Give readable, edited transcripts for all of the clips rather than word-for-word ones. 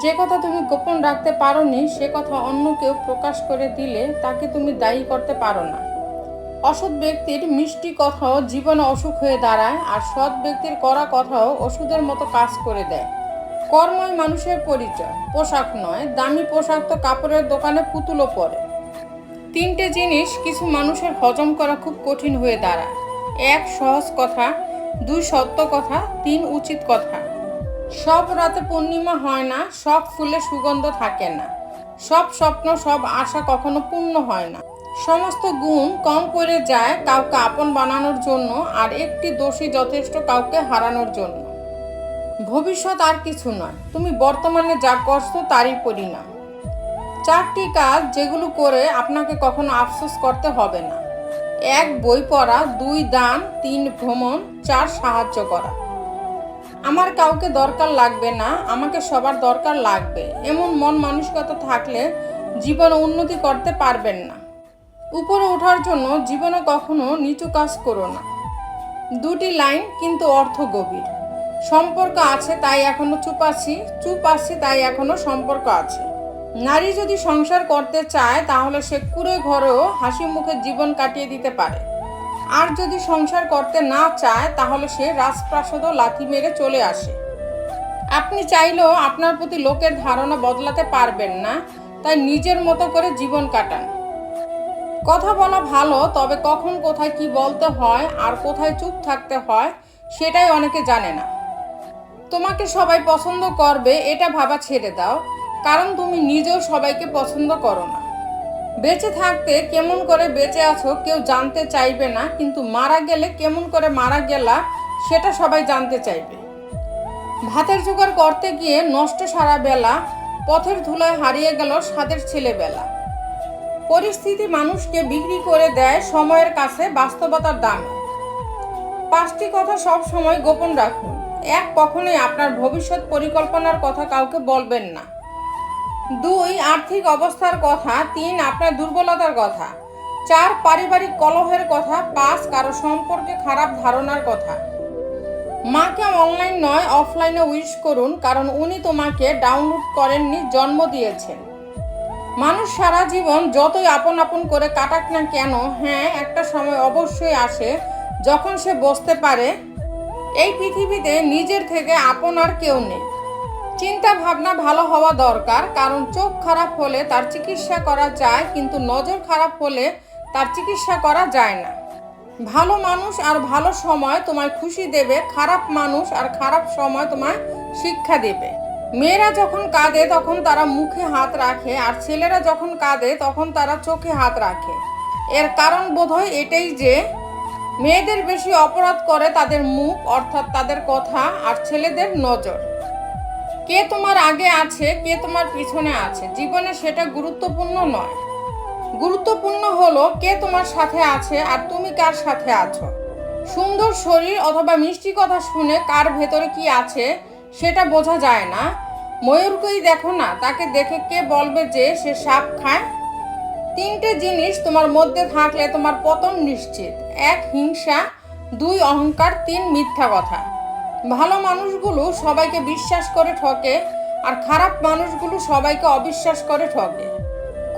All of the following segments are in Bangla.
যে কথা তুমি গোপন রাখতে পারোনি সে কথা অন্য কেউ প্রকাশ করে দিলে তাকে তুমি দায়ী করতে পারো না। অসৎ ব্যক্তির মিষ্টি কথাও জীবনে অসুখ হয়ে দাঁড়ায়, আর সৎ ব্যক্তির কড়া কথাও ওষুধের মতো কাজ করে দেয়। কর্মই মানুষের পরিচয়, পোশাক নয়। দামি পোশাক তো কাপড়ের দোকানে পুতুলও পরে। তিনটে জিনিস কিছু মানুষের হজম করা খুব কঠিন হয়ে দাঁড়ায়: এক, সহজ কথা; দুই, সত্য কথা; তিন, উচিত কথা। সব রাতে পূর্ণিমা হয় না, সব ফুলে সুগন্ধ থাকে না, সব স্বপ্ন সব আশা কখনো পূর্ণ হয় না। সমস্ত গুণ কম পড়ে যায় কাউকে আপন বানানোর জন্য, আর একটি দোষী যথেষ্ট কাউকে হারানোর জন্য। ভবিষ্যৎ আর কিছু নয়, তুমি বর্তমানে যা করছো তারই পরিণাম। চারটি কাজ যেগুলো করে আপনাকে কখনো আফসোস করতে হবে না: এক, বই পড়া; দুই, দান; তিন, ভ্রমণ; চার, সাহায্য করা। আমার কাউকে দরকার লাগবে না, আমাকে সবার দরকার লাগবে, এমন মন মানসিকতা থাকলে জীবনে উন্নতি করতে পারবেন না। উপরে ওঠার জন্য জীবনে কখনো নিচু কাজ করো না। দুটি লাইন কিন্তু অর্থ গভীর। সম্পর্ক আছে তাই এখনো চুপ আছি, চুপ আছি তাই এখনো সম্পর্ক আছে। নারী যদি সংসার করতে চায় তাহলে সে কুঁড়ে ঘরেও হাসি মুখে জীবন কাটিয়ে দিতে পারে, আর যদি সংসার করতে না চায় তাহলে সে রাজপ্রাসাদও লাথি মেরে চলে আসে। আপনি চাইলেও আপনার প্রতি লোকের ধারণা বদলাতে পারবেন না, তাই নিজের মতো করে জীবন কাটান। কথা বলা ভালো, তবে কখন কোথায় কি বলতে হয় আর কোথায় চুপ থাকতে হয় সেটাই অনেকে জানে না। তোমাকে সবাই পছন্দ করবে এটা ভাবা ছেড়ে দাও, কারণ তুমি নিজেও সবাইকে পছন্দ করো না। বেঁচে থাকতে কেমন করে বেঁচে আছো কেউ জানতে চাইবে না, কিন্তু মারা গেলে কেমন করে মারা গেলা সেটা সবাই জানতে চাইবে। ভাতের জোগাড় করতে গিয়ে নষ্ট সারা বেলা, পথের ধুলায় হারিয়ে গেল স্বাদের ছেলেবেলা। পরিস্থিতি মানুষকে বিক্রি করে দেয় সময়ের কাছে বাস্তবতার দামে। পাঁচটি কথা সব সময় গোপন রাখুন। এক, কখনোই আপনার ভবিষ্যৎ পরিকল্পনার কথা কাউকে বলবেন না। দুই, আর্থিক অবস্থার কথা। তিন, আপনার দুর্বলতার কথা। চার, পারিবারিক কলহের কথা। পাঁচ, কারো সম্পর্কে খারাপ ধারণার কথা। মাকে অনলাইন নয় অফলাইনে উইশ করুন, কারণ উনি তোমাকে ডাউনলোড করেননি, জন্ম দিয়েছেন। মানুষ সারা জীবন যতই আপন আপন করে কাটাক না কেন, হ্যাঁ, একটা সময় অবশ্যই আসে যখন সে বুঝতে পারে এই পৃথিবীতে নিজের থেকে আপন আর কেউ নেই। চিন্তা ভাবনা ভালো হওয়া দরকার, কারণ চোখ খারাপ হলে তার চিকিৎসা করা যায়, কিন্তু নজর খারাপ হলে তার চিকিৎসা করা যায় না। ভালো মানুষ আর ভালো সময় তোমায় খুশি দেবে, খারাপ মানুষ আর খারাপ সময় তোমায় শিক্ষা দেবে। মেয়েরা যখন কাঁদে তখন তারা মুখে হাত রাখে, আর ছেলেরা যখন কাঁদে তখন তারা চোখে হাত রাখে। এর কারণ বোধহয় এটাই যে মেয়েদের বেশি অপরাধ করে তাদের মুখ, অর্থাৎ তাদের কথা, আর ছেলেদের নজর। কে তোমার আগে আছে কে তোমার পিছনে আছে জীবনে সেটা গুরুত্বপূর্ণ নয়। গুরুত্বপূর্ণ হলো কে তোমার সাথে আছে আর তুমি কার সাথে আছো। সুন্দর শরীর অথবা মিষ্টি কথা শুনে কার ভেতরে কি আছে সেটা বোঝা যায় না। ময়ূরকেই দেখো না, তাকে দেখে কে বলবে যে সে সাপ খায়? তিনটে জিনিস তোমার মধ্যে থাকলে তোমার পতন নিশ্চিত: এক, হিংসা; দুই, অহংকার; তিন, মিথ্যা কথা। ভালো মানুষগুলো সবাইকে বিশ্বাস করে ঠকে, আর খারাপ মানুষগুলো সবাইকে অবিশ্বাস করে ঠকে।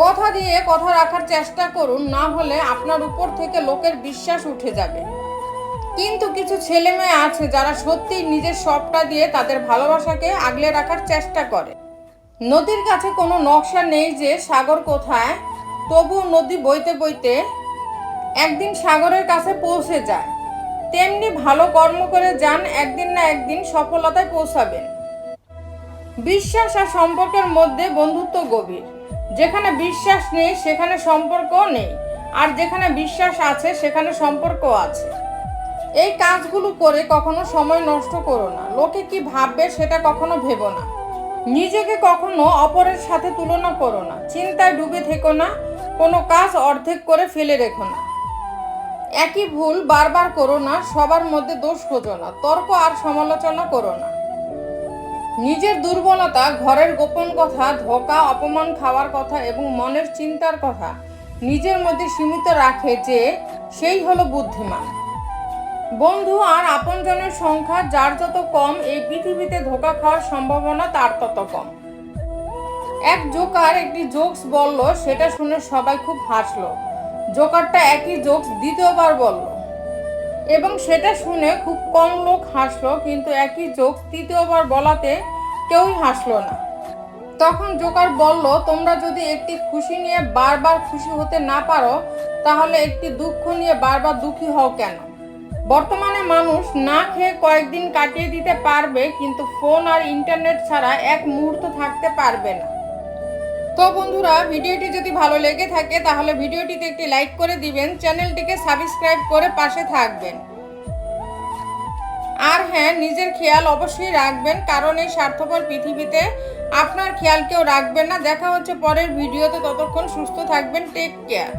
কথা দিয়ে কথা রাখার চেষ্টা করুন, না হলে আপনার উপর থেকে লোকের বিশ্বাস উঠে যাবে। কিন্তু কিছু ছেলে মেয়ে আছে যারা সত্যিই নিজের সবটা দিয়ে তাদের ভালোবাসাকে আগলে রাখার চেষ্টা করে। নদীর কাছে কোনো নকশা নেই যে সাগর কোথায়, তবুও নদী বইতে বইতে একদিন সাগরের কাছে পৌঁছে যায়। তেমনি ভালো কর্ম করে যান, একদিন না একদিন সফলতায় পৌঁছাবেন। বিশ্বাস আর সম্পর্কের মধ্যে বন্ধুত্ব গভীর। যেখানে বিশ্বাস নেই সেখানে সম্পর্কও নেই, আর যেখানে বিশ্বাস আছে সেখানে সম্পর্কও আছে। এই কাজগুলো করে কখনো সময় নষ্ট করো না। লোকে কি ভাববে সেটা কখনো ভেবো না। নিজেকে কখনো অপরের সাথে তুলনা করো না। চিন্তায় ডুবে থেকো না। কোনো কাজ অর্ধেক করে ফেলে রেখো না। একই ভুল বারবার করো না। সবার মধ্যে দোষ খোঁজো না। তর্ক আর সমালোচনা করো না। নিজের দুর্বলতা, ঘরের গোপন কথা, ধোঁকা, অপমান খাওয়ার কথা এবং মনের চিন্তার কথা নিজের মধ্যে সীমিত রাখে যে সেই হলো বুদ্ধিমান। বন্ধু আর আপনজনের সংখ্যা যার যত কম, এই পৃথিবীতে ধোঁকা খাওয়ার সম্ভাবনা তার তত কম। এক জোকার একটি জোকস বলল, সেটা শুনে সবাই খুব হাসলো। জোকারটা একই জোকস দ্বিতীয়বার বলল এবং সেটা শুনে খুব কম লোক হাসলো, কিন্তু একই জোকস তৃতীয়বার বলাতে কেউই হাসলো না। তখন জোকার বলল, তোমরা যদি একটি খুশি নিয়ে বারবার খুশি হতে না পারো, তাহলে একটি দুঃখ নিয়ে বারবার দুঃখী হও কেন? বর্তমানে মানুষ না খেয়ে কয়েকদিন কাটিয়ে দিতে পারবে, কিন্তু ফোন আর ইন্টারনেট ছাড়া এক মুহূর্ত থাকতে পারবে না। তো বন্ধুরা, ভিডিওটি যদি ভালো লেগে থাকে তাহলে ভিডিওটিতে একটি লাইক করে দিবেন, চ্যানেলটিকে সাবস্ক্রাইব করে পাশে থাকবেন। আর হ্যাঁ, নিজের খেয়াল অবশ্যই রাখবেন, কারণ এই স্বার্থপর পৃথিবীতে আপনার খেয়াল কেউ রাখবেন না। দেখা হচ্ছে পরের ভিডিওতে, ততক্ষণ সুস্থ থাকবেন। Take care.